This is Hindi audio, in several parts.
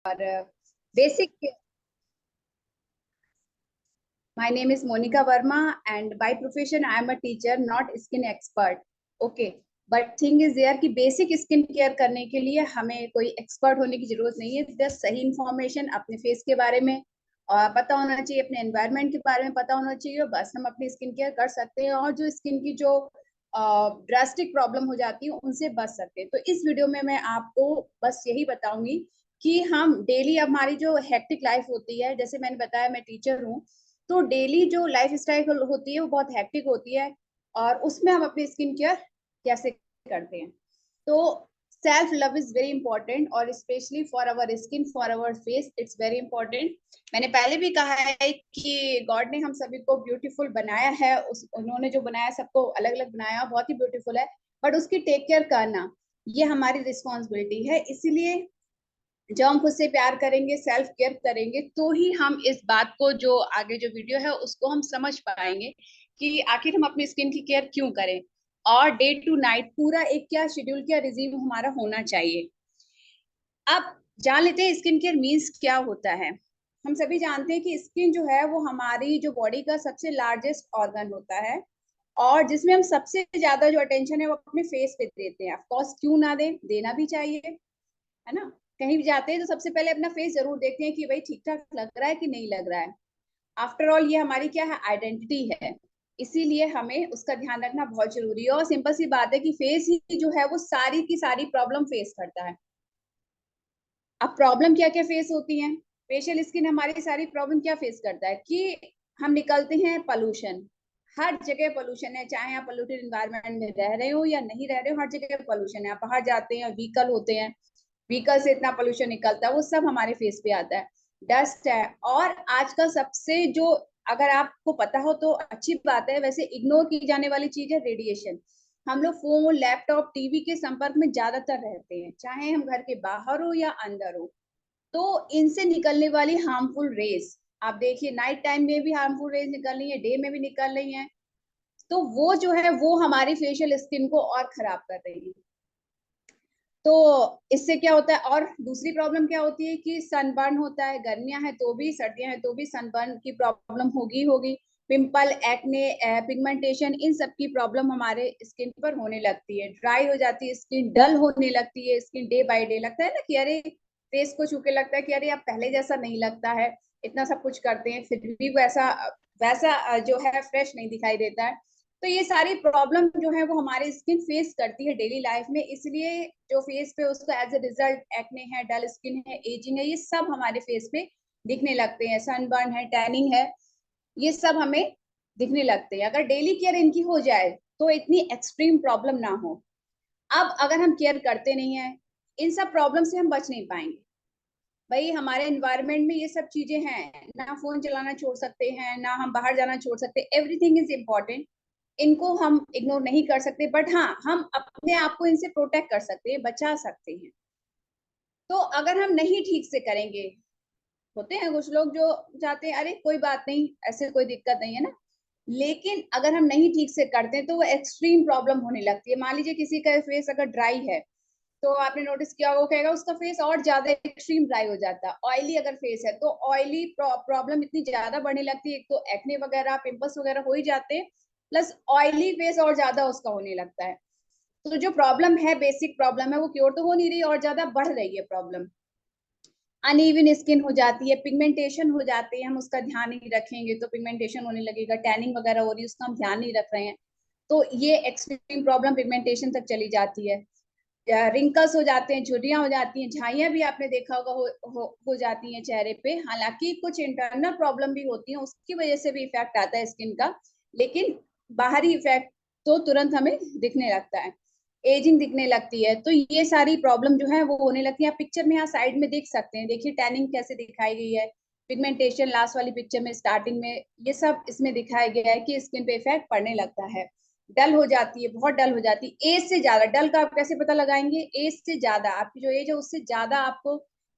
और basic My name is Monica Verma, and by profession I am a teacher, not skin expert. Okay, but thing is there कि basic skin care करने के लिए हमें कोई expert होने की जरूरत नहीं है. Just सही information अपने face के बारे में और पता होना चाहिए, अपने environment के बारे में पता होना चाहिए, बस हम अपनी skin care कर सकते हैं और जो skin की जो ड्रास्टिक प्रॉब्लम हो जाती है उनसे बच सकते हैं. तो इस वीडियो में मैं आपको बस यही बताऊंगी कि हम डेली, हमारी जो हेक्टिक लाइफ होती है, जैसे मैंने बताया मैं टीचर हूँ, तो डेली जो लाइफ स्टाइल होती है वो बहुत हेक्टिक होती है और उसमें हम अपनी स्किन केयर कैसे करते हैं. तो self love is very important और specially for our skin, for our face, it's very important. मैंने पहले भी कहा है कि गॉड ने हम सभी को ब्यूटीफुल बनाया है. उन्होंने जो बनाया सबको अलग अलग बनाया, बहुत ही ब्यूटीफुल है, बट उसकी टेक केयर करना ये हमारी रिस्पॉन्सिबिलिटी है. इसीलिए जब हम खुद से प्यार करेंगे, सेल्फ केयर करेंगे, तो ही हम इस बात को, जो आगे जो वीडियो है उसको हम समझ पाएंगे कि आखिर हम अपनी स्किन की केयर क्यों करें और डे टू नाइट पूरा एक क्या शेड्यूल, क्या रिजीम हमारा होना चाहिए. अब जान लेते हैं स्किन केयर मीन्स क्या होता है. हम सभी जानते हैं कि स्किन जो है वो हमारी जो बॉडी का सबसे लार्जेस्ट ऑर्गन होता है और जिसमें हम सबसे ज्यादा जो अटेंशन है वो अपने फेस पे देते हैं. ऑफ कोर्स क्यों ना दें, देना भी चाहिए, है ना. कहीं भी जाते हैं तो सबसे पहले अपना फेस जरूर देखते हैं कि भाई ठीक ठाक लग रहा है कि नहीं लग रहा है. आफ्टर ऑल ये हमारी क्या है, आइडेंटिटी है. इसीलिए हमें उसका ध्यान रखना बहुत जरूरी है. और सिंपल सी बात है कि फेस ही जो है वो सारी की सारी प्रॉब्लम फेस करता है. अब प्रॉब्लम क्या क्या फेस होती है, फेशियल स्किन हमारी सारी प्रॉब्लम क्या फेस करता है कि हम निकलते हैं पॉल्यूशन. हर जगह पॉल्यूशन है, चाहे आप पोल्यूटेड एनवायरनमेंट में रह रहे हो या नहीं रह रहे हो, हर जगह पॉल्यूशन है. आप बाहर जाते हैं, व्हीकल होते हैं, व्हीकल से इतना पोल्यूशन निकलता है, वो सब हमारे फेस पे आता है. डस्ट है. और आज का सबसे जो, अगर आपको पता हो तो अच्छी बात है, वैसे इग्नोर की जाने वाली चीज है रेडिएशन. हम लोग फोन, लैपटॉप, टीवी के संपर्क में ज्यादातर रहते हैं, चाहे हम घर के बाहर हो या अंदर हो. तो इनसे निकलने वाली हार्मफुल रेज, आप देखिए नाइट टाइम में भी हार्मफुल रेज निकल रही है, डे में भी निकल रही है. तो वो जो है वो हमारी फेशियल स्किन को और खराब कर रही है. तो इससे क्या होता है, और दूसरी प्रॉब्लम क्या होती है कि सनबर्न होता है. गर्मियां हैं तो भी, सर्दियां हैं तो भी सनबर्न की प्रॉब्लम होगी होगी. पिंपल, एक्ने, पिगमेंटेशन, इन सब की प्रॉब्लम हमारे स्किन पर होने लगती है. ड्राई हो जाती है स्किन, डल होने लगती है स्किन. डे बाय डे लगता है ना कि अरे, फेस को छू के लगता है कि अरे अब पहले जैसा नहीं लगता है. इतना सब कुछ करते हैं फिर भी वैसा वैसा जो है फ्रेश नहीं दिखाई देता है. तो ये सारी प्रॉब्लम जो है वो हमारी स्किन फेस करती है डेली लाइफ में. इसलिए जो फेस पे उसका एज ए रिजल्ट एक्ने है, डल स्किन है, एजिंग है, ये सब हमारे फेस पे दिखने लगते हैं. सनबर्न है, टैनिंग है, ये सब हमें दिखने लगते हैं. अगर डेली केयर इनकी हो जाए तो इतनी एक्सट्रीम प्रॉब्लम ना हो. अब अगर हम केयर करते नहीं है, इन सब प्रॉब्लम से हम बच नहीं पाएंगे. भाई हमारे एनवायरनमेंट में ये सब चीजें हैं, ना फोन चलाना छोड़ सकते हैं, ना हम बाहर जाना छोड़ सकते. एवरीथिंग इज इम्पोर्टेंट, इनको हम इग्नोर नहीं कर सकते, बट हाँ हम अपने आप को इनसे प्रोटेक्ट कर सकते हैं, बचा सकते हैं. तो अगर हम नहीं ठीक से करेंगे, होते हैं कुछ लोग जो चाहते हैं अरे कोई बात नहीं, ऐसे कोई दिक्कत नहीं है ना, लेकिन अगर हम नहीं ठीक से करते हैं तो वो एक्सट्रीम प्रॉब्लम होने लगती है. मान लीजिए किसी का फेस अगर ड्राई है, तो आपने नोटिस किया, वो कहेगा उसका फेस और ज्यादा एक्सट्रीम ड्राई हो जाता है. ऑयली अगर फेस है तो ऑयली प्रॉब्लम इतनी ज्यादा बढ़ने लगती है. एक तो एक्ने वगैरह, पिंपल्स वगैरह हो ही जाते हैं, प्लस ऑयली फेस और ज्यादा उसका होने लगता है. तो जो प्रॉब्लम है, बेसिक प्रॉब्लम है, वो क्योर तो हो नहीं रही और ज्यादा बढ़ रही है प्रॉब्लम. अनइवन स्किन हो जाती है, पिगमेंटेशन हो जाती है, हम उसका ध्यान नहीं रखेंगे तो पिगमेंटेशन होने लगेगा. टैनिंग वगैरह हो रही है, उसका हम ध्यान नहीं रख रहे हैं तो ये एक्सट्रीम प्रॉब्लम पिगमेंटेशन तक चली जाती है. रिंकल्स हो जाते हैं, झुर्रियां हो जाती हैं, झाइयां भी आपने देखा होगा हो जाती हैं चेहरे पे. हालांकि कुछ इंटरनल प्रॉब्लम भी होती है, उसकी वजह से भी इफेक्ट आता है स्किन का, लेकिन बाहरी इफेक्ट तो तुरंत हमें दिखने लगता है. एजिंग दिखने लगती है. तो ये सारी प्रॉब्लम जो है वो होने लगती है. आप पिक्चर में यहाँ साइड में देख सकते हैं, देखिए टैनिंग कैसे दिखाई गई है, पिगमेंटेशन लास्ट वाली पिक्चर में, स्टार्टिंग में, ये सब इसमें दिखाया गया है कि स्किन पे इफेक्ट पड़ने लगता है. डल हो जाती है, बहुत डल हो जाती है. एज से ज्यादा डल का आप कैसे पता लगाएंगे, एज से ज्यादा, आपकी जो एज है उससे ज्यादा आपको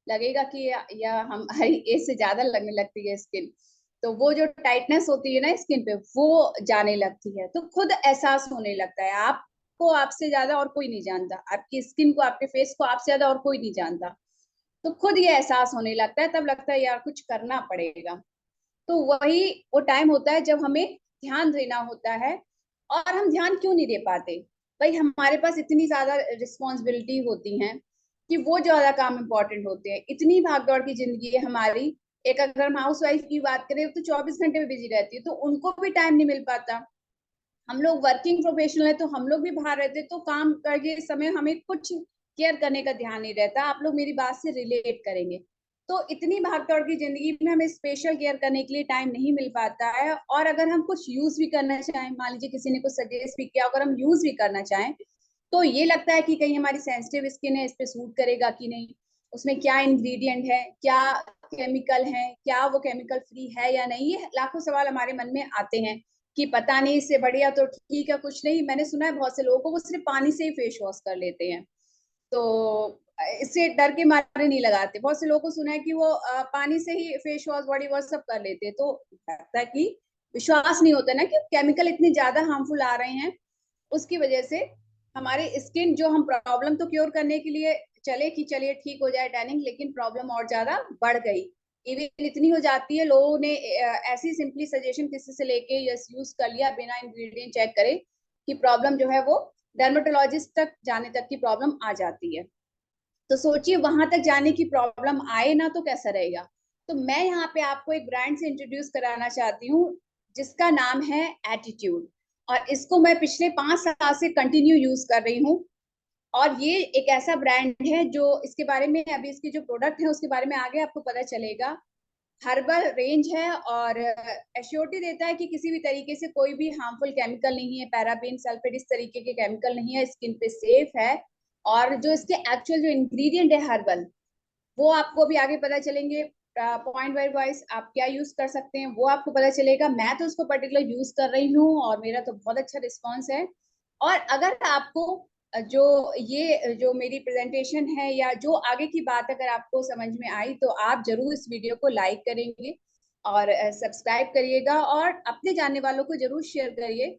लगेगा कि या हमारी एज से ज्यादा लगने लगती है स्किन. तो वो जो टाइटनेस होती है ना स्किन पे, वो जाने लगती है. तो खुद एहसास होने लगता है आपको, आपसे ज्यादा और कोई नहीं जानता. आपकी स्किन को, आपके फेस को आपसे ज्यादा और कोई नहीं जानता. तो खुद ये एहसास होने लगता है, तब लगता है यार कुछ करना पड़ेगा। तो वही वो टाइम होता है जब हमें ध्यान देना होता है। और हम ध्यान क्यों नहीं दे पाते? भाई हमारे पास इतनी ज्यादा रिस्पॉन्सिबिलिटी होती हैं कि वो ज्यादा काम इम्पोर्टेंट होते हैं, इतनी भागदौड़ की जिंदगी है हमारी। एक अगर हम हाउस वाइफ की बात करें तो 24 घंटे में बिजी रहती है, तो उनको भी टाइम नहीं मिल पाता। हम लोग वर्किंग प्रोफेशनल है तो हम लोग भी बाहर रहते हैं, तो काम करके समय हमें कुछ केयर करने का ध्यान नहीं रहता। आप लोग मेरी बात से रिलेट करेंगे। तो इतनी भागदौड़ की जिंदगी में हमें स्पेशल केयर करने के लिए टाइम नहीं मिल पाता है। और अगर हम कुछ यूज भी करना चाहें, मान लीजिए किसी ने कुछ सजेस्ट भी किया, अगर हम यूज भी करना चाहें तो ये लगता है कि कहीं हमारी सेंसिटिव स्किन है, इस पे सूट करेगा कि नहीं, उसमें क्या इंग्रेडिएंट है, क्या केमिकल है, क्या वो केमिकल फ्री है या नहीं। ये लाखों सवाल हमारे मन में आते हैं कि पता नहीं, इससे बढ़िया तो ठीक है कुछ नहीं। मैंने सुना है बहुत से लोगों को वो सिर्फ पानी से ही फेस वॉश कर लेते हैं, तो इससे डर के मारे नहीं लगाते। बहुत से लोगों को सुना है कि वो पानी से ही फेस वॉश बॉडी वॉश सब कर लेते हैं। तो लगता है कि विश्वास नहीं होता ना कि केमिकल इतने ज्यादा हार्मफुल आ रहे हैं, उसकी वजह से हमारे स्किन जो हम प्रॉब्लम तो क्योर करने के लिए चले कि चलिए ठीक हो जाए टैनिंग, लेकिन प्रॉब्लम और ज्यादा बढ़ गई। इवन इतनी हो जाती है, लोगों ने ऐसी सिंपली सजेशन किसी से लेके यस यूज कर लिया बिना इंग्रेडिएंट चेक करे, कि प्रॉब्लम जो है वो डर्मेटोलॉजिस्ट तक जाने तक की प्रॉब्लम आ जाती है। तो सोचिए वहां तक जाने की प्रॉब्लम आए ना तो कैसा रहेगा। तो मैं यहाँ पे आपको एक ब्रांड से इंट्रोड्यूस कराना चाहती हूँ जिसका नाम है एटीट्यूड। और इसको मैं पिछले 5 साल से कंटिन्यू यूज कर रही हूँ। और ये एक ऐसा ब्रांड है जो, इसके बारे में अभी इसके जो प्रोडक्ट है उसके बारे में आगे आपको पता चलेगा। हर्बल रेंज है और एश्योरिटी देता है कि किसी भी तरीके से कोई भी हार्मफुल केमिकल नहीं है, पैराबेन सल्फेट इस तरीके के केमिकल नहीं है, स्किन पे सेफ है। और जो इसके एक्चुअल जो इंग्रेडिएंट है हर्बल, वो आपको भी आगे पता चलेंगे। पॉइंट वाइज वाइज आप क्या यूज कर सकते हैं वो आपको पता चलेगा। मैं तो उसको पर्टिकुलर यूज कर रही हूँ और मेरा तो बहुत अच्छा रिस्पॉन्स है। और अगर आपको जो ये जो मेरी प्रेजेंटेशन है या जो आगे की बात अगर आपको समझ में आई, तो आप जरूर इस वीडियो को लाइक करेंगे और सब्सक्राइब करिएगा और अपने जानने वालों को जरूर शेयर करिए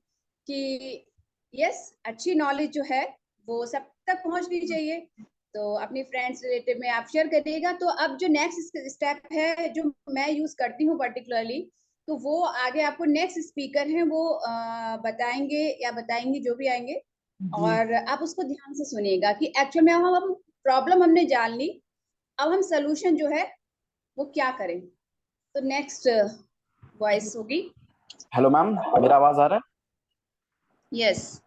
कि यस, अच्छी नॉलेज जो है वो सब तक पहुंचनी चाहिए। तो अपनी फ्रेंड्स रिलेटिव में आप शेयर करिएगा। तो अब जो नेक्स्ट स्टेप है जो मैं यूज करती हूँ पर्टिकुलरली, तो वो आगे आपको नेक्स्ट स्पीकर हैं वो बताएंगे या बताएंगी जो भी आएंगे। जी। और आप उसको ध्यान से सुनिएगा कि एक्चुअल में हम प्रॉब्लम हमने जान ली, अब हम सोल्यूशन जो है वो क्या करें। तो नेक्स्ट वॉइस होगी। हेलो मैम, मेरा आवाज आ रहा है? यस।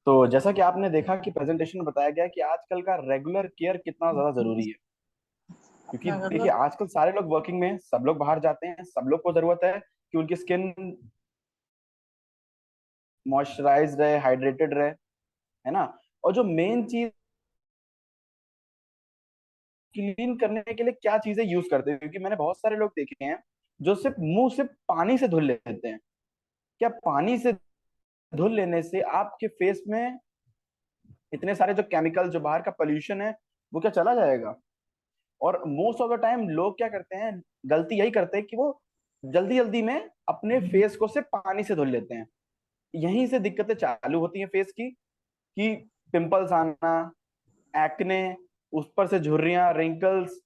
तो जैसा कि आपने देखा कि प्रेजेंटेशन में बताया गया कि आजकल का रेगुलर केयर कितना ज्यादा जरूरी है। क्योंकि देखिए आजकल सारे लोग वर्किंग में हैं, सब लोग बाहर जाते हैं, सब लोग को जरूरत है कि उनकी स्किन मॉइस्चराइज रहे, हाइड्रेटेड रहे, है ना। और जो मेन चीज क्लीन करने के लिए क्या चीजें यूज करते हैं, क्योंकि मैंने बहुत सारे लोग देखे हैं जो सिर्फ मुंह सिर्फ पानी से धुल लेते हैं। क्या पानी से धुल लेने से आपके फेस में इतने सारे जो केमिकल, जो बाहर का पोल्यूशन है, वो क्या चला जाएगा? और मोस्ट ऑफ द टाइम लोग क्या करते हैं, गलती यही करते हैं कि वो जल्दी जल्दी में अपने फेस को सिर्फ पानी से धुल लेते हैं। यहीं से दिक्कतें चालू होती हैं फेस की, कि पिंपल्स आना, एक्ने, उस पर से झुर्रियां, रिंकल्स,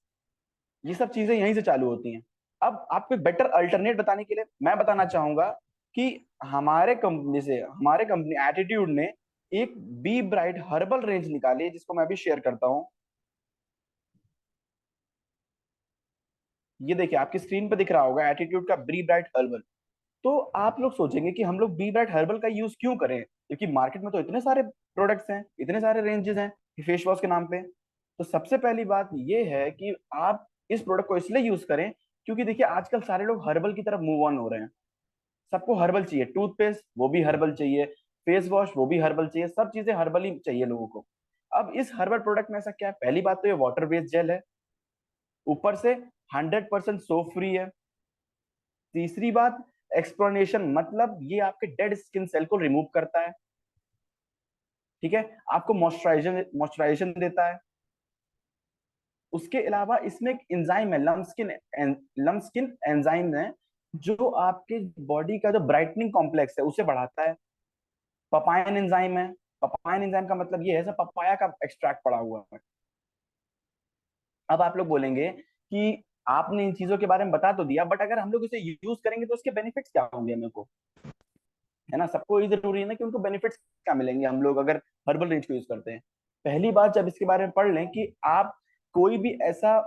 ये सब चीजें यहीं से चालू होती हैं। अब आपको एक बेटर अल्टरनेट बताने के लिए मैं बताना चाहूंगा कि हमारे कंपनी एटीट्यूड ने एक बी ब्राइट हर्बल रेंज निकाली है, जिसको मैं भी शेयर करता हूँ। ये देखिए, आपकी स्क्रीन पे दिख रहा होगा एटीट्यूड का बी ब्राइट हर्बल। तो आप लोग सोचेंगे कि हम लोग बी ब्राइट हर्बल का यूज क्यों करें, क्योंकि मार्केट में तो इतने सारे प्रोडक्ट्स हैं, इतने सारे रेंजेस हैं फेस वॉश के नाम पे। तो सबसे पहली बात ये है कि आप इस प्रोडक्ट को इसलिए यूज करें क्योंकि देखिए आजकल सारे लोग हर्बल की तरफ मूव ऑन हो रहे हैं। सबको हर्बल चाहिए, टूथपेस्ट वो भी हर्बल चाहिए, फेस वॉश वो भी हर्बल चाहिए, सब चीजें हर्बल ही चाहिए लोगों को। अब इस हर्बल प्रोडक्ट में ऐसा क्या है, पहली बात तो ये वाटर बेस्ड जेल है, ऊपर से 100% सोप फ्री है। तीसरी बात, एक्सप्लोनेशन, मतलब ये आपके डेड स्किन सेल को रिमूव करता है। ठीक है, आपको मॉइस्चराइजेशन मॉइस्चराइजेशन देता है। उसके अलावा इसमें एक एंजाइम है, लम्स्किन एंजाइम है, जो आपके बॉडी का जो ब्राइटनिंग कॉम्प्लेक्स है उसे बढ़ाता है। पपायन एंजाइम है। पपायन एंजाइम का मतलब ये है, जैसे पपाया का एक्सट्रैक्ट पड़ा हुआ है। अब आप लोग बोलेंगे कि आपने इन चीजों के बारे में बता तो दिया, बट अगर हम लोग इसे यूज करेंगे तो उसके बेनिफिट्स क्या होंगे मेरे को, है ना। सबको ये जरूरी है ना कि उनको बेनिफिट्स क्या मिलेंगे हम लोग अगर हर्बल रेंज को यूज करते हैं। पहली बात, जब इसके बारे में पढ़ लें कि आप कोई भी ऐसा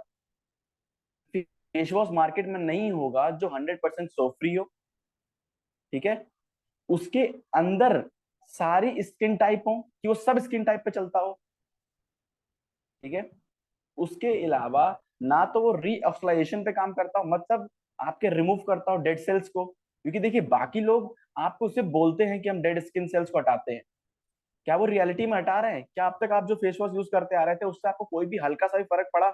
फेस वॉश मार्केट में नहीं होगा जो 100% सोप फ्री हो, ठीक है, उसके अंदर सारी स्किन टाइप हो, कि वो सब स्किन टाइप पे चलता हो, ठीक है। उसके अलावा ना तो वो रीऑक्सीलाइजेशन पे काम करता हो, मतलब आपके रिमूव करता हो डेड सेल्स को, क्योंकि देखिए बाकी लोग आपको उसे बोलते हैं कि हम डेड स्किन सेल्स को हटाते हैं, क्या वो रियलिटी में हटा रहे हैं? क्या अब तक आप जो फेस वॉश यूज करते आ रहे थे उससे आपको कोई भी हल्का सा भी फर्क पड़ा?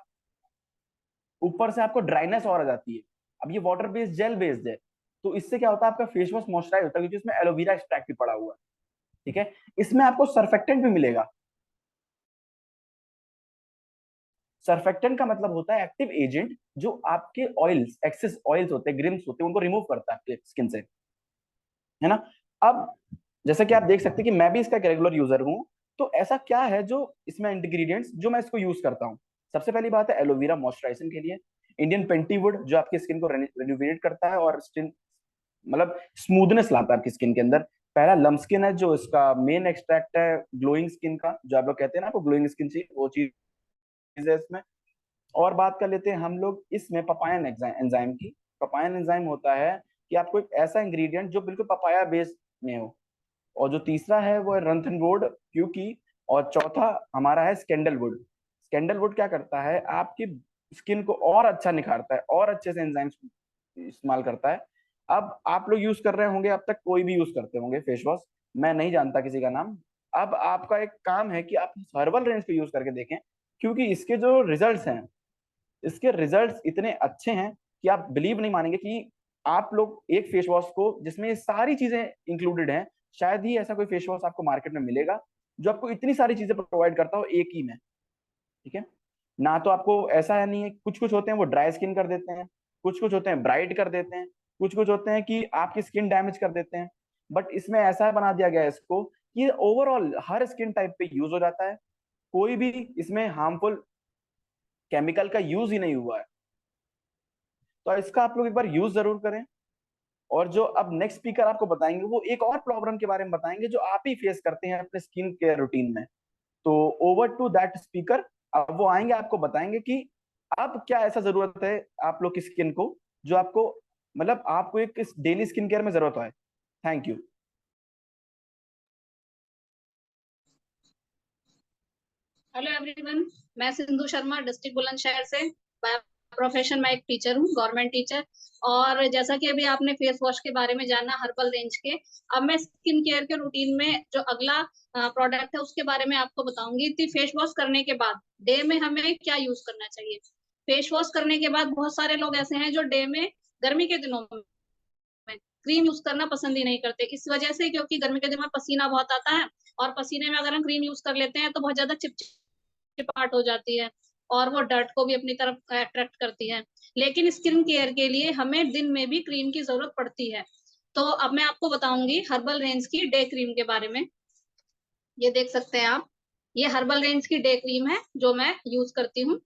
ऊपर से आपको ड्राइनेस और आ जाती है। अब ये वाटर बेस्ड जेल बेस्ड है, तो इससे क्या होता है, आपका फेस वॉश मॉइस्चराइज होता है क्योंकि इसमें एलोवेरा एक्सट्रैक्ट भी पड़ा हुआ है, ठीक है। इसमें आपको सर्फेक्टेंट भी मिलेगा। सर्फेक्टेंट का मतलब होता है एक्टिव एजेंट जो आपके ऑयल्स, एक्सेस ऑयल्स होते हैं, ग्रिम्स होते हैं, उनको रिमूव करता है आपके स्किन से, है ना। अब जैसा कि आप देख सकते हैं कि मैं भी इसका एक रेगुलर यूजर हूं, तो ऐसा क्या है जो इसमें इंग्रेडिएंट्स जो मैं इसको यूज करता हूँ। सबसे पहली बात है एलोवेरा मॉइस्चराइजिंग के लिए, इंडियन पेंटीवुड जो आपकी स्किन को रेन्यूवेट करता है और स्किन मतलब स्मूथनेस लाता है आपकी स्किन के अंदर। पहला लम्स्किन है जो इसका मेन एक्सट्रैक्ट है ग्लोइंग स्किन का, जो आप लोग कहते हैं ना आपको ग्लोइंग स्किन चाहिए, वो चीज है इसमें। और बात कर लेते हैं हम लोग इसमें पपायन एंजाइम की। पपायन एंजाइम होता है कि आपको एक ऐसा इंग्रेडिएंट जो बिल्कुल पपाया बेस्ड में हो। और जो तीसरा है वो है रंथनवुड, क्योंकि, और चौथा हमारा है स्कैंडलवुड। स्कैंडलवुड क्या करता है, आपकी स्किन को और अच्छा निखारता है और अच्छे से एंजाइम्स इस्तेमाल करता है। अब आप लोग यूज कर रहे होंगे, अब तक कोई भी यूज करते होंगे फेस वॉश, मैं नहीं जानता किसी का नाम। अब आपका एक काम है कि आप हर्बल रेंज पे यूज करके देखें, क्योंकि इसके जो रिजल्ट्स हैं, इसके रिजल्ट्स इतने अच्छे हैं कि आप बिलीव नहीं मानेंगे कि आप लोग एक फेस वॉश को जिसमें ये सारी चीजें इंक्लूडेड हैं, शायद ही ऐसा कोई फेस वॉश आपको मार्केट में मिलेगा जो आपको इतनी सारी चीजें प्रोवाइड करता हो एक ही में, ठीक है। ना तो आपको ऐसा है, नहीं है, कुछ कुछ होते हैं वो ड्राई स्किन कर देते हैं, कुछ कुछ होते हैं ब्राइट कर देते हैं, कुछ कुछ होते हैं कि आपकी स्किन डैमेज कर देते हैं। बट इसमें ऐसा बना दिया गया है इसको कि ओवरऑल हर स्किन टाइप पे यूज हो जाता है, कोई भी इसमें हार्मफुल केमिकल का यूज ही नहीं हुआ है। तो इसका आप लोग एक बार यूज जरूर करें। और जो अब नेक्स्ट स्पीकर आपको बताएंगे वो एक और प्रॉब्लम के बारे में बताएंगे जो आप ही फेस करते हैं अपने स्किन केयर रूटीन में। तो ओवर टू दैट स्पीकर, अब वो आएंगे आपको बताएंगे कि अब क्या ऐसा जरूरत है आप लोग की स्किन को जो आपको मतलब आपको एक डेली स्किन केयर में जरूरत है। Thank you. हेलो एवरीवन, मैं सिंधु शर्मा डिस्ट्रिक्ट बुलंदशहर से। बाय प्रोफेशन मैं एक टीचर हूँ, गवर्नमेंट टीचर। और जैसा कि अभी आपने फेस वॉश के बारे में जाना, हर्बल रेंज के, अब मैं स्किन केयर के रूटीन में जो अगला प्रोडक्ट है उसके बारे में आपको बताऊंगी। तो फेस वॉश करने के बाद डे में हमें क्या यूज करना चाहिए। फेस वॉश करने के बाद बहुत सारे लोग ऐसे हैं जो डे में, गर्मी के दिनों में, क्रीम यूज करना पसंद ही नहीं करते, इस वजह से क्योंकि गर्मी के दिन में पसीना बहुत आता है, और पसीने में अगर हम क्रीम यूज कर लेते हैं तो बहुत ज्यादा चिपचिपाहट हो जाती है, और वो डर्ट को भी अपनी तरफ अट्रैक्ट करती है। लेकिन स्किन केयर के लिए हमें दिन में भी क्रीम की जरूरत पड़ती है। तो अब मैं आपको बताऊंगी हर्बल रेंज की डे क्रीम के बारे में। ये देख सकते हैं आप, ये हर्बल रेंज की डे क्रीम है जो मैं यूज करती हूँ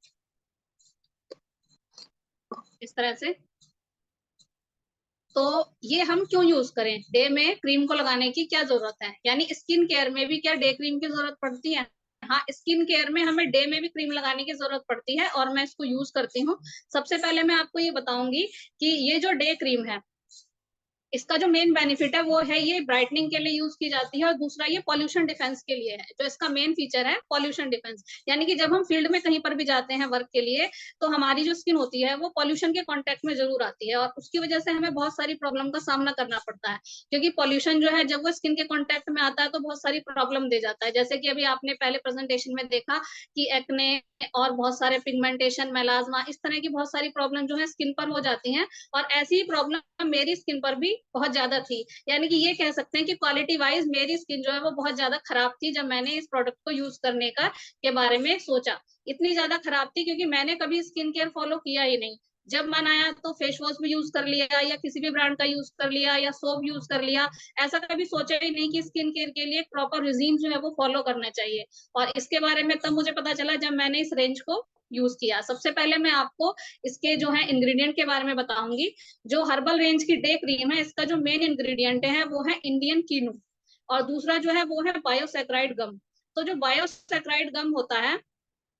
इस तरह से। तो ये हम क्यों यूज करें, डे में क्रीम को लगाने की क्या जरूरत है, यानी स्किन केयर में भी क्या डे क्रीम की जरूरत पड़ती है। हाँ, स्किन केयर में हमें डे में भी क्रीम लगाने की जरूरत पड़ती है, और मैं इसको यूज करती हूँ। सबसे पहले मैं आपको ये बताऊंगी कि ये जो डे क्रीम है, इसका जो मेन बेनिफिट है वो है ये ब्राइटनिंग के लिए यूज की जाती है, और दूसरा ये पॉल्यूशन डिफेंस के लिए है। जो इसका मेन फीचर है पॉल्यूशन डिफेंस, यानी कि जब हम फील्ड में कहीं पर भी जाते हैं वर्क के लिए, तो हमारी जो स्किन होती है वो पॉल्यूशन के कॉन्टेक्ट में जरूर आती है, और उसकी वजह से हमें बहुत सारी प्रॉब्लम का सामना करना पड़ता है। क्योंकि पॉल्यूशन जो है जब वो स्किन के कॉन्टेक्ट में आता है तो बहुत सारी प्रॉब्लम दे जाता है, जैसे कि अभी आपने पहले प्रेजेंटेशन में देखा कि एक्ने और बहुत सारे पिगमेंटेशन, मेलाज्मा, इस तरह की बहुत सारी प्रॉब्लम जो है स्किन पर हो जाती हैं। और ऐसी ही प्रॉब्लम मेरी स्किन पर भी बहुत ज्यादा थी, यानी कि ये कह सकते हैं कि क्वालिटी वाइज मेरी स्किन जो है वो बहुत ज्यादा खराब थी जब मैंने इस प्रोडक्ट को यूज करने का के बारे में सोचा। इतनी ज्यादा खराब थी क्योंकि मैंने कभी स्किन केयर फॉलो किया ही नहीं। जब मन आया तो फेस वॉश भी यूज कर लिया या किसी भी ब्रांड का यूज कर लिया या सोप यूज कर लिया। ऐसा कभी सोचा ही नहीं कि स्किन केयर के लिए प्रॉपर रिजीम जो है वो फॉलो करना चाहिए। और इसके बारे में तब मुझे पता चला जब मैंने इस रेंज को यूज किया। सबसे पहले मैं आपको इसके जो है इंग्रेडिएंट के बारे में बताऊंगी। जो हर्बल रेंज की डे क्रीम है, इसका जो मेन इंग्रेडिएंट है वो है इंडियन कीनू, और दूसरा जो है वो है बायोसैक्राइड गम। तो जो बायोसैक्राइड गम होता है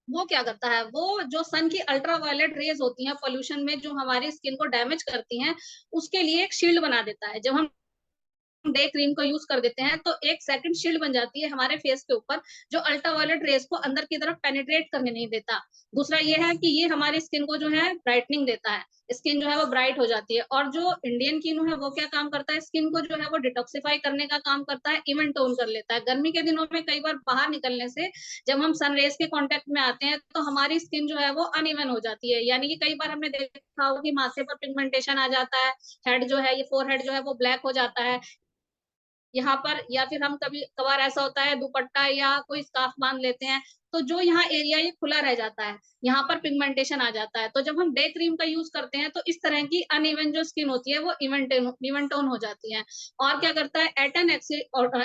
वो क्या करता है, वो जो सन की अल्ट्रावायलेट रेज होती हैं पोल्यूशन में जो हमारी स्किन को डैमेज करती हैं, उसके लिए एक शील्ड बना देता है। जब हम डे क्रीम को यूज कर देते हैं तो एक सेकंड शील्ड बन जाती है हमारे फेस के ऊपर, जो अल्ट्रावायलेट रेस को अंदर की तरफ पेनिट्रेट करने नहीं देता। दूसरा ये है कि ये हमारी स्किन को जो है ब्राइटनिंग देता है, स्किन जो है वो ब्राइट हो जाती है। और जो इंडियन कीनू है वो क्या काम करता है, स्किन को जो है वो डिटॉक्सिफाई करने का काम करता है, इवन टोन कर लेता है। गर्मी के दिनों में कई बार बाहर निकलने से जब हम सन रेस के कांटेक्ट में आते हैं तो हमारी स्किन जो है वो अनइवन हो जाती है, यानी कि कई बार हमने देखा होगा कि माथे पर पिगमेंटेशन आ जाता है, हेड जो है ये फोरहेड जो है वो ब्लैक हो जाता है यहाँ पर, या फिर हम कभी कभार ऐसा होता है दुपट्टा या कोई स्कार्फ बांध लेते हैं तो जो यहाँ एरिया ये खुला रह जाता है, यहाँ पर पिगमेंटेशन आ जाता है। तो जब हम डे क्रीम का यूज करते हैं तो इस तरह की अनइवन जो स्किन होती है वो इवन टोन हो जाती है। और क्या करता है,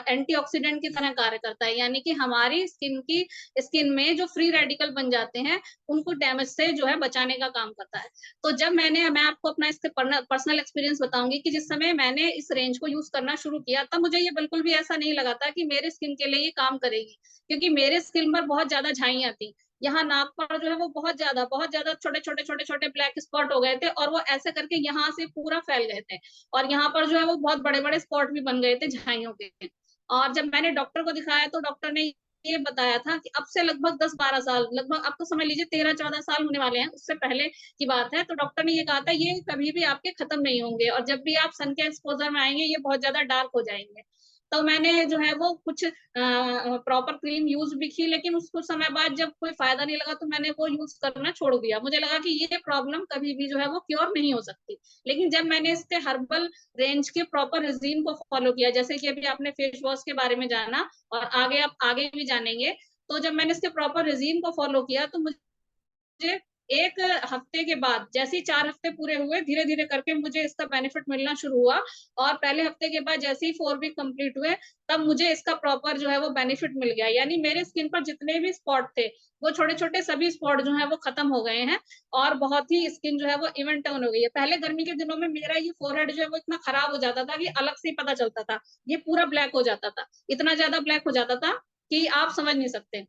एंटीऑक्सीडेंट की तरह कार्य करता है, यानी कि हमारी स्किन में जो फ्री रेडिकल बन जाते हैं उनको डैमेज से जो है बचाने का काम करता है। तो जब मैं आपको अपना इसके पर्सनल एक्सपीरियंस बताऊंगी कि जिस समय मैंने इस रेंज को यूज करना शुरू किया तब मुझे ये बिल्कुल भी ऐसा नहीं लगा था कि मेरे स्किन के लिए ये काम करेगी, क्योंकि मेरे स्किन पर बहुत ज्यादा झाइयां थी। यहाँ नाक पर जो है वो बहुत ज्यादा छोटे छोटे ब्लैक स्पॉट हो गए थे, और वो ऐसे करके यहाँ से पूरा फैल गए थे, और यहाँ पर जो है वो बहुत बड़े बड़े स्पॉट भी बन गए थे झाइयों के। और जब मैंने डॉक्टर को दिखाया तो डॉक्टर ने ये बताया था कि अब से लगभग 10-12 साल, लगभग अब तो समझ लीजिए 13-14 साल होने वाले हैं, उससे पहले की बात है, तो डॉक्टर ने ये कहा था ये कभी भी आपके खत्म नहीं होंगे, और जब भी आप सन के एक्सपोजर में आएंगे ये बहुत ज्यादा डार्क हो जाएंगे। तो मैंने जो है वो कुछ प्रॉपर क्रीम यूज भी की, लेकिन उसको समय बाद जब कोई फायदा नहीं लगा तो मैंने वो यूज करना छोड़ दिया। मुझे लगा कि ये प्रॉब्लम कभी भी जो है वो क्योर नहीं हो सकती। लेकिन जब मैंने इसके हर्बल रेंज के प्रॉपर रिजीम को फॉलो किया, जैसे कि अभी आपने फेस वॉश के बारे में जाना और आगे आप आगे भी जानेंगे, तो जब मैंने इसके प्रॉपर रिजीम को फॉलो किया तो मुझे एक हफ्ते के बाद, जैसे ही 4 हफ्ते पूरे हुए, धीरे धीरे करके मुझे इसका बेनिफिट मिलना शुरू हुआ। और पहले हफ्ते के बाद जैसे ही 4 वीक कंप्लीट हुए तब मुझे इसका प्रॉपर जो है वो बेनिफिट मिल गया, यानी मेरे स्किन पर जितने भी स्पॉट थे वो छोटे छोटे सभी स्पॉट जो है वो खत्म हो गए हैं, और बहुत ही स्किन जो है वो इवन टोन हो गई है। पहले गर्मी के दिनों में मेरा ये फोरहेड जो है वो इतना खराब हो जाता था कि अलग से ही पता चलता था, ये पूरा ब्लैक हो जाता था, इतना ज्यादा ब्लैक हो जाता था कि आप समझ नहीं सकते।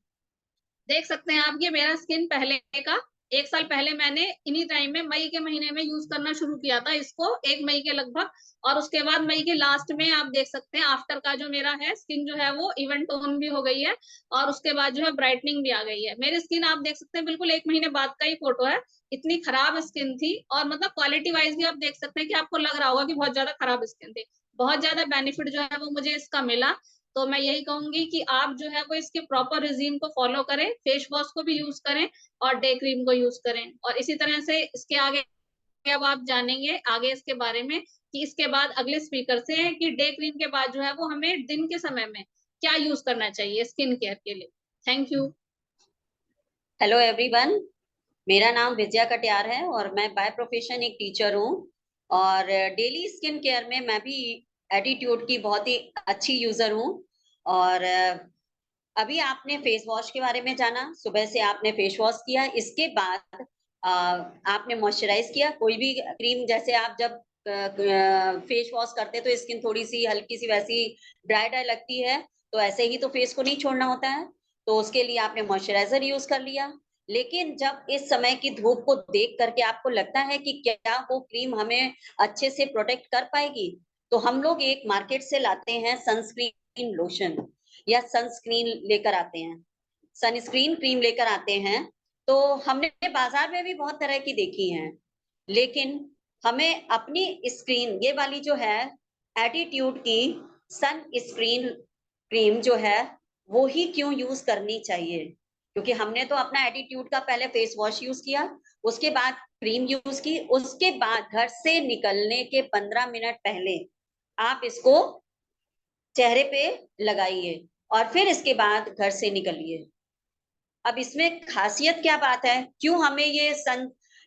देख सकते हैं आप, ये मेरा स्किन पहले का 1 साल पहले मैंने इन्हीं टाइम में मई के महीने में यूज करना शुरू किया था इसको, 1 मई के लगभग। और उसके बाद मई के लास्ट में आप देख सकते हैं आफ्टर का जो मेरा है स्किन जो है वो इवन टोन भी हो गई है, और उसके बाद जो है ब्राइटनिंग भी आ गई है। मेरी स्किन आप देख सकते हैं, बिल्कुल 1 महीने बाद का ही फोटो है। इतनी खराब स्किन थी, और मतलब क्वालिटी वाइज भी आप देख सकते हैं कि आपको लग रहा होगा कि बहुत ज्यादा खराब स्किन थी। बहुत ज्यादा बेनिफिट जो है वो मुझे इसका मिला। तो मैं यही कहूंगी कि आप जो है वो इसके प्रॉपर रिजीम को फॉलो करें, फेस वॉश को भी यूज करें और डे क्रीम को यूज करें। और इसी तरह से इसके आगे अब आप जानेंगे आगे इसके बारे में कि इसके बाद अगले स्पीकर से है कि डे क्रीम के बाद जो है वो हमें दिन के समय में क्या यूज करना चाहिए स्किन केयर के लिए। Thank you. हेलो एवरीवन, मेरा नाम विजया कटियार है और मैं बाय प्रोफेशन एक टीचर हूँ। और डेली स्किन केयर में मैं भी एटीट्यूड की बहुत ही अच्छी यूजर हूँ। और अभी आपने फेस वॉश के बारे में जाना, सुबह से आपने फेस वॉश किया, इसके बाद आपने मॉइस्चराइज किया। कोई भी क्रीम, जैसे आप जब फेस वॉश करते हैं तो स्किन थोड़ी सी हल्की सी वैसी ड्राई ड्राई लगती है, तो ऐसे ही तो फेस को नहीं छोड़ना होता है, तो उसके लिए आपने मॉइस्चराइजर यूज कर लिया। लेकिन जब इस समय की धूप को देख करके आपको लगता है कि क्या वो क्रीम हमें अच्छे से प्रोटेक्ट कर पाएगी, तो हम लोग एक मार्केट से लाते हैं सनस्क्रीन लोशन या सनस्क्रीन लेकर आते हैं, सनस्क्रीन क्रीम लेकर आते हैं। तो हमने बाजार में भी बहुत तरह की देखी हैं, लेकिन हमें अपनी स्क्रीन ये वाली जो है एटीट्यूड की सन स्क्रीन क्रीम जो है वो ही क्यों यूज करनी चाहिए, क्योंकि हमने तो अपना एटीट्यूड का पहले फेस वॉश यूज किया, उसके बाद क्रीम यूज की, उसके बाद घर से निकलने के 15 मिनट पहले आप इसको चेहरे पे लगाइए और फिर इसके बाद घर से निकलिए। अब इसमें खासियत क्या बात है, क्यों हमें ये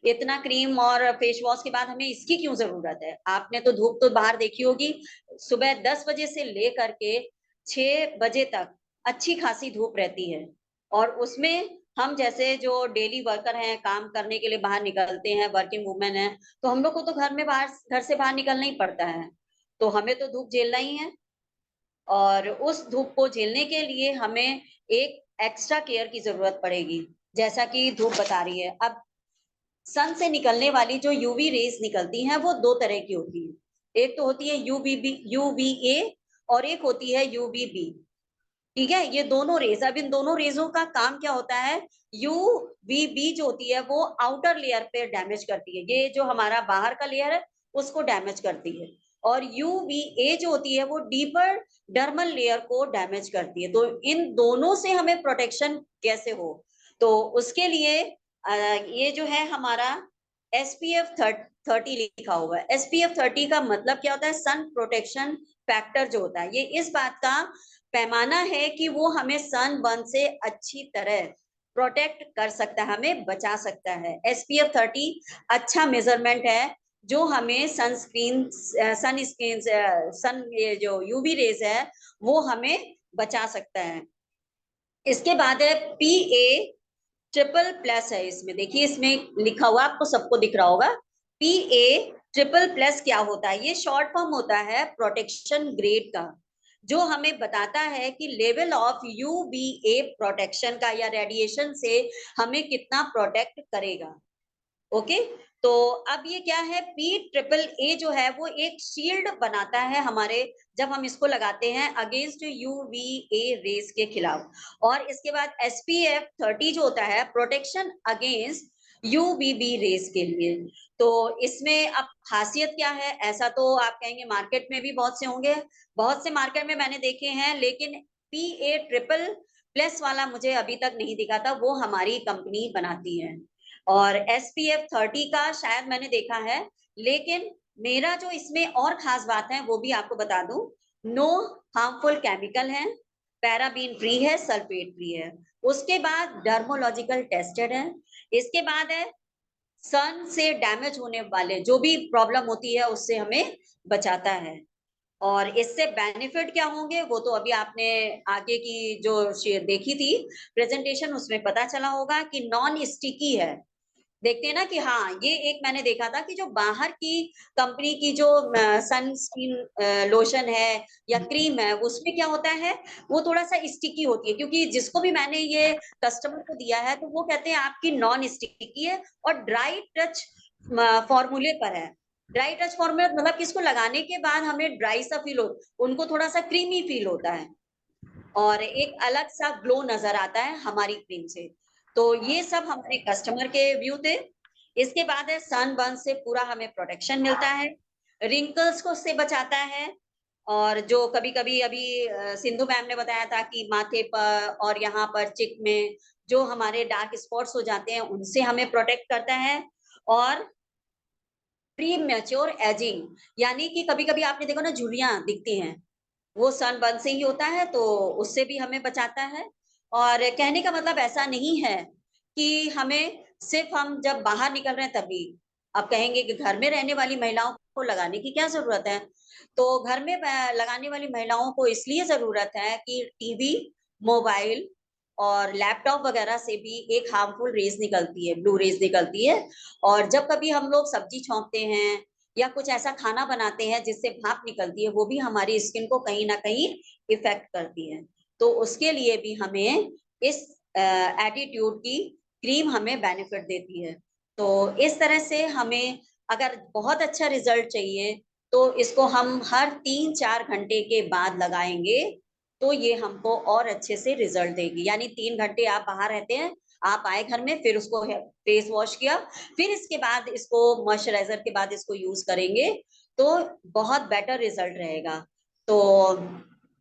इतना क्रीम और फेस वॉश के बाद हमें इसकी क्यों जरूरत है? आपने तो धूप तो बाहर देखी होगी, सुबह 10 बजे से लेकर के 6 बजे तक अच्छी खासी धूप रहती है, और उसमें हम जैसे जो डेली वर्कर हैं, काम करने के लिए बाहर निकलते हैं, वर्किंग वुमेन है, तो हम लोग को तो घर से बाहर निकलना ही पड़ता है, तो हमें तो धूप झेलना ही है। और उस धूप को झेलने के लिए हमें एक एक्स्ट्रा केयर की जरूरत पड़ेगी, जैसा कि धूप बता रही है। अब सन से निकलने वाली जो यूवी रेज निकलती हैं वो 2 तरह की होती है। एक तो होती है यूवीए और एक होती है यूवीबी। ठीक है, ये दोनों रेज, अब इन दोनों रेजों का काम क्या होता है? यूवीबी जो होती है वो आउटर लेयर पे डैमेज करती है, ये जो हमारा बाहर का लेयर है उसको डैमेज करती है, और यूवीए जो होती है वो डीपर डर्मल लेयर को डैमेज करती है। तो इन दोनों से हमें प्रोटेक्शन कैसे हो? तो उसके लिए ये जो है हमारा SPF 30 लिखा हुआ है। SPF 30 का मतलब क्या होता है? सन प्रोटेक्शन फैक्टर जो होता है, ये इस बात का पैमाना है कि वो हमें सनबर्न से अच्छी तरह प्रोटेक्ट कर सकता है, हमें बचा सकता है। SPF 30 अच्छा मेजरमेंट है जो हमें सन ये जो यूवी रेज है वो हमें बचा सकता है। इसके बाद है PA++ है, इसमें देखिए, इसमें लिखा हुआ आपको सबको दिख रहा होगा। PA++ क्या होता है? ये शॉर्ट फॉर्म होता है प्रोटेक्शन ग्रेड का, जो हमें बताता है कि लेवल ऑफ UVA प्रोटेक्शन का या रेडिएशन से हमें कितना प्रोटेक्ट करेगा। ओके, तो अब ये क्या है? PAAA जो है वो एक शील्ड बनाता है हमारे, जब हम इसको लगाते हैं अगेंस्ट UVA रेज के खिलाफ। और इसके बाद SPF 30 जो होता है प्रोटेक्शन अगेंस्ट UVB रेज के लिए। तो इसमें अब खासियत क्या है? ऐसा तो आप कहेंगे मार्केट में भी बहुत से होंगे, बहुत से मार्केट में मैंने देखे हैं, लेकिन PA++ वाला मुझे अभी तक नहीं दिखा था, वो हमारी कंपनी बनाती है। और SPF 30 का शायद मैंने देखा है, लेकिन मेरा जो इसमें और खास बात है वो भी आपको बता दूं, नो हार्मफुल केमिकल है, पैराबीन फ्री है, सल्फेट फ्री है। उसके बाद डर्मोलॉजिकल टेस्टेड है। इसके बाद है सन से डैमेज होने वाले जो भी प्रॉब्लम होती है उससे हमें बचाता है। और इससे बेनिफिट क्या होंगे वो तो अभी आपने आगे की जो देखी थी प्रेजेंटेशन, उसमें पता चला होगा कि नॉन स्टिकी है। देखते हैं ना कि हाँ, ये एक मैंने देखा था कि जो बाहर की कंपनी की जो सनस्क्रीन लोशन है या क्रीम है, उसमें क्या होता है, वो थोड़ा सा स्टिकी होती है, क्योंकि जिसको भी मैंने ये कस्टमर को दिया है तो वो कहते हैं आपकी नॉन स्टिकी है और ड्राई टच फॉर्मूले पर है। ड्राई टच फॉर्मूला मतलब कि इसको लगाने के बाद हमें ड्राई सा फील हो, उनको थोड़ा सा क्रीमी फील होता है और एक अलग सा ग्लो नजर आता है हमारी क्रीम से। तो ये सब हमारे कस्टमर के व्यू थे। इसके बाद है सनबर्न से पूरा हमें प्रोटेक्शन मिलता है, रिंकल्स को से बचाता है, और जो कभी कभी अभी सिंधु मैम ने बताया था कि माथे पर और यहाँ पर चिक में जो हमारे डार्क स्पॉट्स हो जाते हैं उनसे हमें प्रोटेक्ट करता है। और प्री मैच्योर एजिंग, यानी कि कभी कभी आपने देखो ना झुर्रियां दिखती हैं, वो सनबर्न से ही होता है, तो उससे भी हमें बचाता है। और कहने का मतलब ऐसा नहीं है कि हमें सिर्फ हम जब बाहर निकल रहे हैं तभी, अब कहेंगे कि घर में रहने वाली महिलाओं को लगाने की क्या जरूरत है? तो घर में लगाने वाली महिलाओं को इसलिए जरूरत है कि टीवी, मोबाइल और लैपटॉप वगैरह से भी एक हार्मफुल रेज निकलती है, ब्लू रेज निकलती है। और जब कभी हम लोग सब्जी छौंकते हैं या कुछ ऐसा खाना बनाते हैं जिससे भाप निकलती है, वो भी हमारी स्किन को कहीं ना कहीं इफेक्ट करती है। तो उसके लिए भी हमें इस एटीट्यूड की क्रीम हमें बेनिफिट देती है। तो इस तरह से हमें अगर बहुत अच्छा रिजल्ट चाहिए तो इसको हम हर 3-4 घंटे के बाद लगाएंगे, तो ये हमको और अच्छे से रिजल्ट देगी। यानी 3 घंटे आप बाहर रहते हैं, आप आए घर में, फिर उसको फेस वॉश किया, फिर इसके बाद इसको मॉइस्चराइजर के बाद इसको यूज करेंगे तो बहुत बेटर रिजल्ट रहेगा। तो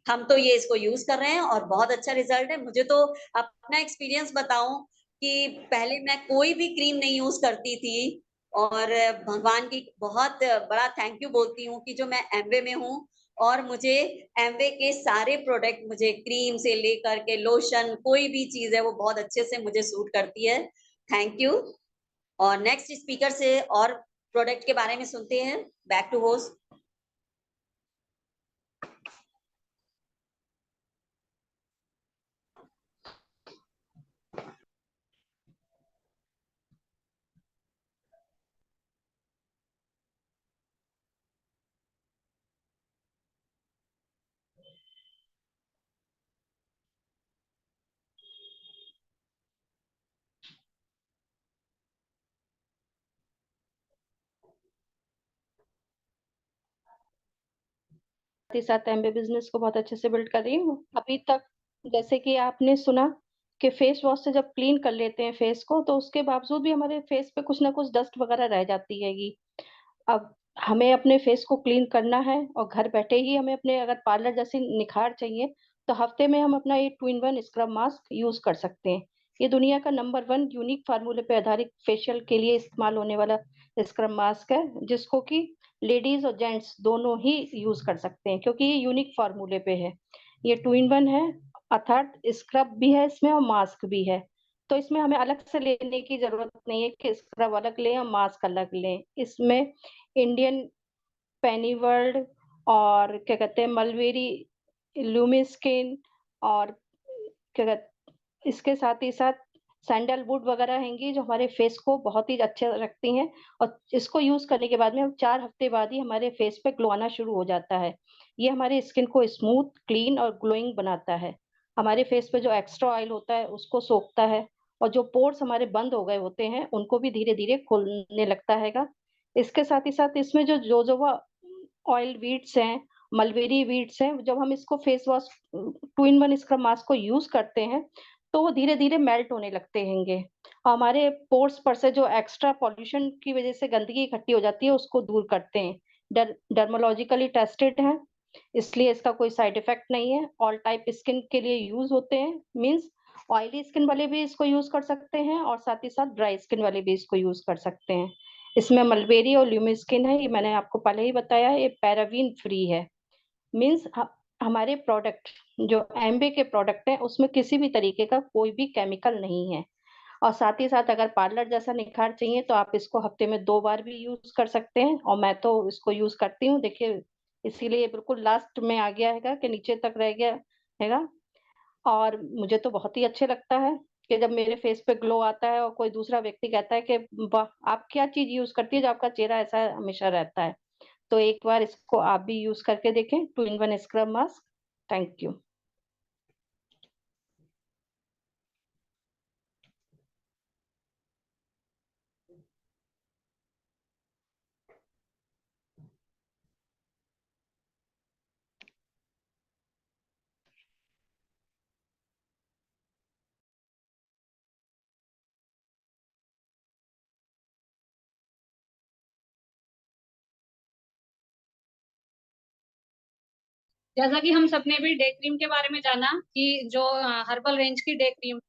हम तो ये इसको यूज कर रहे हैं और बहुत अच्छा रिजल्ट है। मुझे तो अपना एक्सपीरियंस बताऊं कि पहले मैं कोई भी क्रीम नहीं यूज करती थी, और भगवान की बहुत बड़ा थैंक यू बोलती हूँ कि जो मैं एमवे में हूँ और मुझे एमवे के सारे प्रोडक्ट, मुझे क्रीम से लेकर के लोशन, कोई भी चीज है वो बहुत अच्छे से मुझे सूट करती है। Thank you. और नेक्स्ट स्पीकर से और प्रोडक्ट के बारे में सुनते हैं। Back to host. के साथ एमबी बिजनेस को बहुत अच्छे से बिल्ड कर रही हूँ। अभी तक जैसे कि आपने सुना कि फेस वॉश से जब क्लीन कर लेते हैं फेस को, तो उसके बावजूद भी हमारे फेस पे कुछ ना कुछ डस्ट वगैरह रह जाती हैगी। अब हमें अपने फेस को क्लीन करना है और घर बैठे ही हमें अपने अगर पार्लर जैसे निखार चाहिए, तो हफ्ते में हम अपना ये 2-in-1 स्क्रब मास्क यूज कर सकते हैं। ये दुनिया का नंबर 1 यूनिक फार्मूले पे आधारित फेशियल के लिए इस्तेमाल होने वाला स्क्रब मास्क है, जिसको कि लेडीज और जेंट्स दोनों ही यूज कर सकते हैं, क्योंकि ये यूनिक फार्मूले पे है। ये 2-in-1 है, अर्थात स्क्रब भी है इसमें और मास्क भी है। तो इसमें हमें अलग से लेने की जरूरत नहीं है कि स्क्रब अलग लें और मास्क अलग लें। इसमें इंडियन पेनी वर्ल्ड और क्या कहते हैं मलबेरी लूमी स्किन और क्या कहते इसके साथ ही साथ सैंडलवुड वगैरह हैंगी, जो हमारे फेस को बहुत ही अच्छे रखती हैं। और इसको यूज करने के बाद में हम 4 हफ्ते बाद ही हमारे फेस पे ग्लो आना शुरू हो जाता है। ये हमारी स्किन को स्मूथ, क्लीन और ग्लोइंग बनाता है। हमारे फेस पे जो एक्स्ट्रा ऑयल होता है उसको सोखता है, और जो पोर्स हमारे बंद हो गए होते हैं उनको भी धीरे धीरे खोलने लगता हैगा। इसके साथ ही साथ इसमें जो जोजोबा ऑयल वीड्स हैं, मलबेरी वीड्स हैं, जब हम इसको face wash 2-in-1 scrub mask को यूज करते हैं तो वो धीरे धीरे मेल्ट होने लगते हैंगे। हमारे पोर्स पर से जो एक्स्ट्रा पॉल्यूशन की वजह से गंदगी इकट्ठी हो जाती है उसको दूर करते हैं। डर्मोलॉजिकली टेस्टेड है, इसलिए इसका कोई साइड इफेक्ट नहीं है। ऑल टाइप स्किन के लिए यूज होते हैं, मींस ऑयली स्किन वाले भी इसको यूज कर सकते हैं और साथ ही साथ ड्राई स्किन वाले भी इसको यूज कर सकते हैं। इसमें मलबेरी और ल्यूमी स्किन है, ये मैंने आपको पहले ही बताया है, ये पैराबीन फ्री है। मीन्स हमारे प्रोडक्ट जो एमबे के प्रोडक्ट हैं उसमें किसी भी तरीके का कोई भी केमिकल नहीं है। और साथ ही साथ अगर पार्लर जैसा निखार चाहिए तो आप इसको हफ्ते में 2 बार भी यूज कर सकते हैं, और मैं तो इसको यूज करती हूँ। देखिए, इसीलिए बिल्कुल लास्ट में आ गया हैगा कि नीचे तक रह गया हैगा। और मुझे तो बहुत ही अच्छे लगता है कि जब मेरे फेस पे ग्लो आता है और कोई दूसरा व्यक्ति कहता है कि वाह, आप क्या चीज यूज करती है जो आपका चेहरा ऐसा हमेशा रहता है। तो एक बार इसको आप भी यूज करके देखें, 2-in-1 scrub mask. Thank you. जैसा कि हम सबने भी डे क्रीम के बारे में जाना कि जो हर्बल रेंज की डे क्रीम,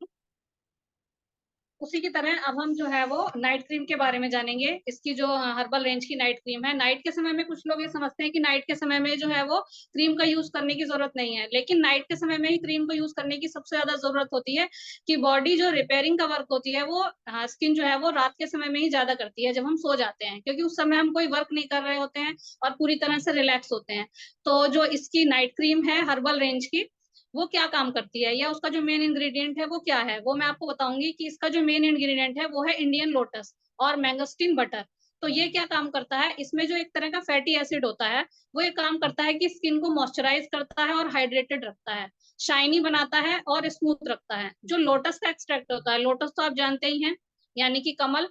उसी की तरह अब हम जो है वो नाइट क्रीम के बारे में जानेंगे। इसकी जो हर्बल रेंज की नाइट क्रीम है, नाइट के समय में कुछ लोग ये समझते हैं कि नाइट के समय में जो है वो क्रीम का यूज करने की जरूरत नहीं है, लेकिन नाइट के समय में ही क्रीम को यूज करने की सबसे ज्यादा जरूरत होती है कि बॉडी जो रिपेयरिंग का वर्क होती है वो स्किन जो है वो रात के समय में ही ज्यादा करती है, जब हम सो जाते हैं, क्योंकि उस समय हम कोई वर्क नहीं कर रहे होते हैं और पूरी तरह से रिलैक्स होते हैं। तो जो इसकी नाइट क्रीम है हर्बल रेंज की, वो क्या काम करती है या उसका जो मेन इंग्रेडिएंट है वो क्या है, वो मैं आपको बताऊंगी कि इसका जो मेन इंग्रेडिएंट है वो है इंडियन लोटस और मैंगोस्टीन बटर। तो ये क्या काम करता है, इसमें जो एक तरह का फैटी एसिड होता है वो ये काम करता है कि स्किन को मॉइस्चराइज करता है और हाइड्रेटेड रखता है, शाइनी बनाता है और स्मूथ रखता है। जो लोटस का एक्सट्रैक्ट होता है, लोटस तो आप जानते ही हैं, यानी कि कमल।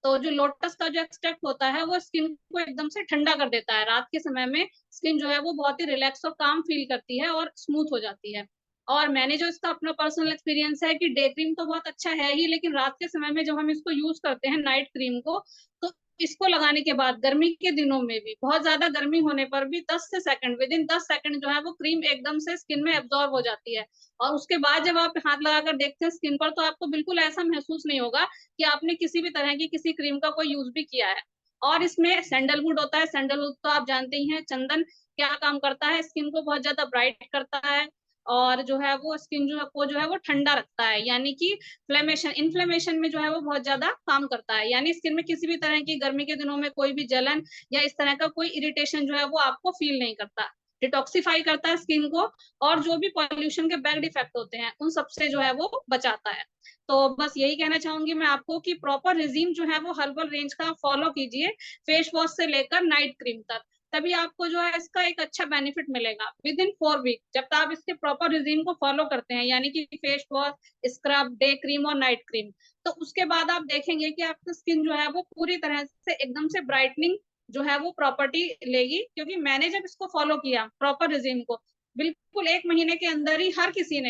तो जो लोटस का जो एक्सट्रैक्ट होता है वो स्किन को एकदम से ठंडा कर देता है। रात के समय में स्किन जो है वो बहुत ही रिलैक्स और काम फील करती है और स्मूथ हो जाती है। और मैंने जो इसका अपना पर्सनल एक्सपीरियंस है कि डे क्रीम तो बहुत अच्छा है ही, लेकिन रात के समय में जब हम इसको यूज करते हैं नाइट क्रीम को, तो इसको लगाने के बाद गर्मी के दिनों में भी, बहुत ज्यादा गर्मी होने पर भी 10 से सेकंड, विद इन 10 सेकंड जो है वो क्रीम एकदम से स्किन में एब्जॉर्ब हो जाती है। और उसके बाद जब आप हाथ लगाकर देखते हैं स्किन पर, तो आपको बिल्कुल ऐसा महसूस नहीं होगा कि आपने किसी भी तरह की किसी क्रीम का कोई यूज भी किया है। और इसमें सैंडलवुड होता है, सैंडलवुड तो आप जानते ही हैं, चंदन क्या काम करता है, स्किन को बहुत ज्यादा ब्राइट करता है, और जो है वो स्किन जो है वो ठंडा रखता है, यानी कि इन्फ्लेमेशन में जो है वो बहुत ज्यादा काम करता है, यानी स्किन में किसी भी तरह की गर्मी के दिनों में कोई भी जलन या इस तरह का कोई इरिटेशन जो है वो आपको फील नहीं करता। डिटॉक्सिफाई करता है स्किन को, और जो भी पॉल्यूशन के बैड इफेक्ट होते हैं उन सबसे जो है वो बचाता है। तो बस यही कहना चाहूंगी मैं आपको कि प्रॉपर रिजीम जो है वो हर्बल रेंज का फॉलो कीजिए, फेस वॉश से लेकर नाइट क्रीम तक, तभी आपको जो है इसका एक अच्छा बेनिफिट मिलेगा विद इन 4 वीक। जब तक आप इसके प्रॉपर रिजीम को फॉलो करते हैं, यानी कि face wash, scrub, day cream और नाइट क्रीम, तो उसके बाद आप देखेंगे कि आपकी स्किन जो है वो पूरी तरह से एकदम से ब्राइटनिंग जो है वो प्रॉपर्टी लेगी। क्योंकि मैंने जब इसको फॉलो किया प्रॉपर रिजीम को, बिल्कुल 1 महीने के अंदर ही हर किसी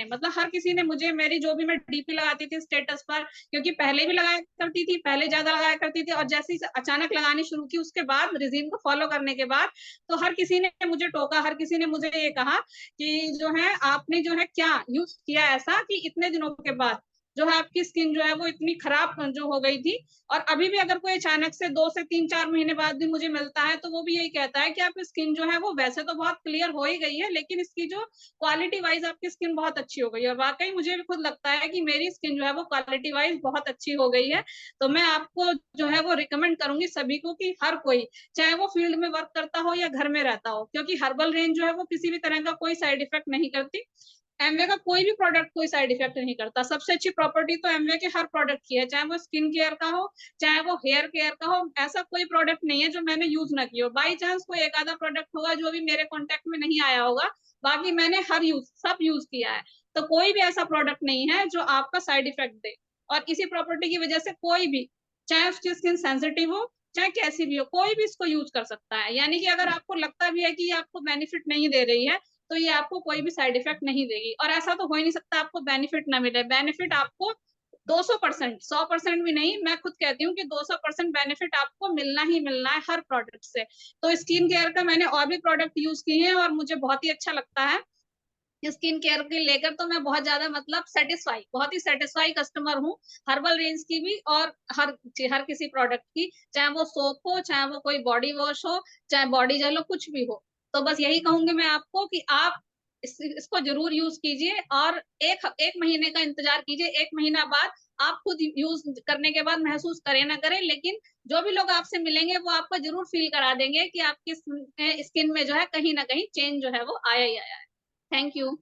ने मुझे, मेरी जो भी मैं डीपी लगाती थी स्टेटस पर, क्योंकि पहले भी लगाया करती थी, पहले ज्यादा लगाया करती थी, और जैसे ही अचानक लगानी शुरू की उसके बाद रिजीम को फॉलो करने के बाद, तो हर किसी ने मुझे टोका, हर किसी ने मुझे ये कहा कि जो है आपने जो है क्या यूज किया ऐसा कि इतने दिनों के बाद जो है आपकी स्किन जो है वो इतनी खराब जो हो गई थी। और अभी भी अगर कोई अचानक से 2 से 3-4 महीने बाद भी मुझे मिलता है, तो वो भी यही कहता है कि आपकी स्किन जो है वो वैसे तो बहुत क्लियर हो ही गई है, लेकिन इसकी जो क्वालिटी वाइज आपकी स्किन बहुत अच्छी हो गई है। और वाकई मुझे भी खुद लगता है कि मेरी स्किन जो है वो क्वालिटी वाइज बहुत अच्छी हो गई है। तो मैं आपको जो है वो रिकमेंड करूंगी सभी को कि हर कोई, चाहे वो फील्ड में वर्क करता हो या घर में रहता हो, क्योंकि हर्बल रेंज जो है वो किसी भी तरह का कोई साइड इफेक्ट नहीं करती। एमवे का कोई भी प्रोडक्ट कोई साइड इफेक्ट नहीं करता। सबसे अच्छी प्रॉपर्टी तो एमवे के हर प्रोडक्ट की है, चाहे वो स्किन केयर का हो, चाहे वो हेयर केयर का हो। ऐसा कोई प्रोडक्ट नहीं है जो मैंने यूज ना किया हो। बाई चांस कोई एक आधा प्रोडक्ट होगा जो भी मेरे कॉन्टेक्ट में नहीं आया होगा, बाकी मैंने सब यूज किया है। तो कोई भी ऐसा प्रोडक्ट नहीं है जो आपका साइड इफेक्ट दे। और इसी प्रॉपर्टी की वजह से कोई भी, चाहे उसकी स्किन सेंसिटिव हो, चाहे कैसी भी हो, कोई भी इसको यूज कर सकता है। यानी कि अगर आपको लगता भी है कि ये आपको बेनिफिट नहीं दे रही है, तो ये आपको कोई भी साइड इफेक्ट नहीं देगी। और ऐसा तो हो ही नहीं सकता आपको बेनिफिट ना मिले। बेनिफिट आपको 200%, 100% भी नहीं, मैं खुद कहती हूँ कि 200% बेनिफिट आपको मिलना ही मिलना है हर प्रोडक्ट से। तो स्किन केयर का मैंने और भी प्रोडक्ट यूज किए हैं और मुझे बहुत ही अच्छा लगता है। स्किन केयर के लेकर तो मैं बहुत ज्यादा मतलब बहुत ही सेटिस्फाई कस्टमर हूँ, हर्बल रेंज की भी और हर किसी प्रोडक्ट की, चाहे वो सोप हो, चाहे वो कोई बॉडी वॉश हो, चाहे बॉडी जेल हो, कुछ भी हो। तो बस यही कहूंगी मैं आपको कि आप इसको जरूर यूज कीजिए, और एक महीने का इंतजार कीजिए। 1 महीना बाद आप खुद यूज करने के बाद महसूस करें ना करें, लेकिन जो भी लोग आपसे मिलेंगे वो आपको जरूर फील करा देंगे कि आपकी स्किन में जो है कहीं ना कहीं चेंज जो है वो आया ही आया है। Thank you.